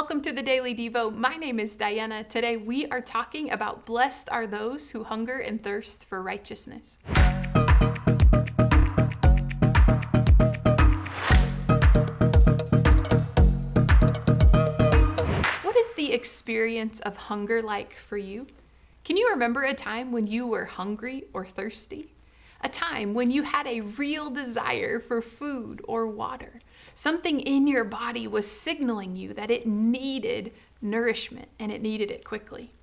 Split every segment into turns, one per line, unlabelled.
welcome to the Daily Devo. My name is Diana. Today we are talking about blessed are those who hunger and thirst for righteousness. What is the experience of hunger like for you? Can you remember a time when you were hungry or thirsty? A time when you had a real desire for food or water. Something in your body was signaling you that it needed nourishment and it needed it quickly.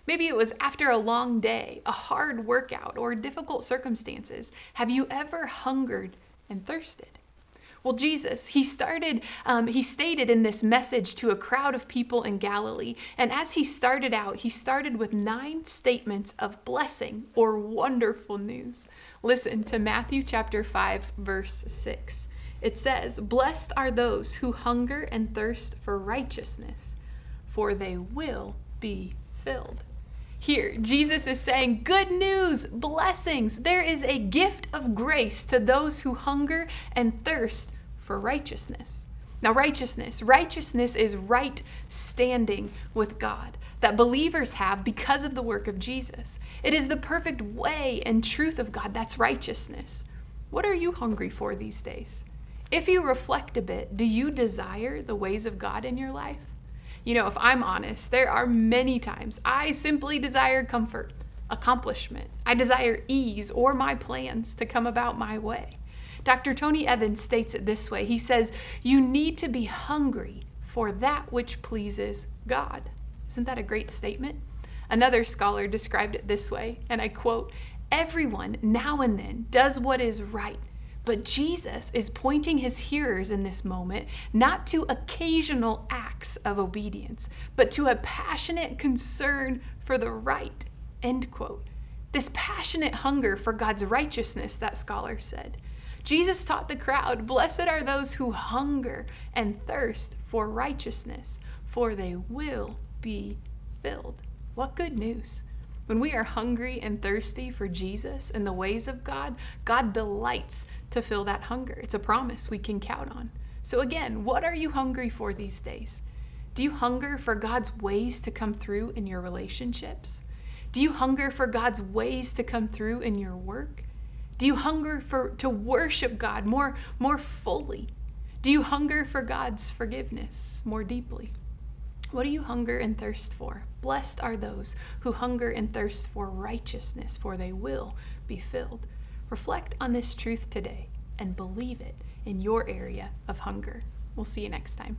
Maybe it was after a long day, a hard workout, or difficult circumstances. Have you ever hungered and thirsted? Well, Jesus, he stated in this message to a crowd of people in Galilee. And as he started out, he started with 9 statements of blessing or wonderful news. Listen to Matthew chapter 5, verse 6. It says, "Blessed are those who hunger and thirst for righteousness, for they will be filled." Here, Jesus is saying, good news, blessings. There is a gift of grace to those who hunger and thirst for righteousness. Now, righteousness is right standing with God that believers have because of the work of Jesus. It is the perfect way and truth of God. That's righteousness. What are you hungry for these days? If you reflect a bit, do you desire the ways of God in your life? You know, if I'm honest, there are many times I simply desire comfort, accomplishment. I desire ease or my plans to come about my way. Dr. Tony Evans states it this way. He says, you need to be hungry for that which pleases God. Isn't that a great statement? Another scholar described it this way, and I quote, "Everyone now and then does what is right. But Jesus is pointing his hearers in this moment not to occasional acts of obedience, but to a passionate concern for the right." End quote. This passionate hunger for God's righteousness, that scholar said. Jesus taught the crowd, blessed are those who hunger and thirst for righteousness, for they will be filled. What good news. When we are hungry and thirsty for Jesus and the ways of God, God delights to fill that hunger. It's a promise we can count on. So again, what are you hungry for these days? Do you hunger for God's ways to come through in your relationships? Do you hunger for God's ways to come through in your work? Do you hunger to worship God more fully? Do you hunger for God's forgiveness more deeply? What do you hunger and thirst for? Blessed are those who hunger and thirst for righteousness, for they will be filled. Reflect on this truth today and believe it in your area of hunger. We'll see you next time.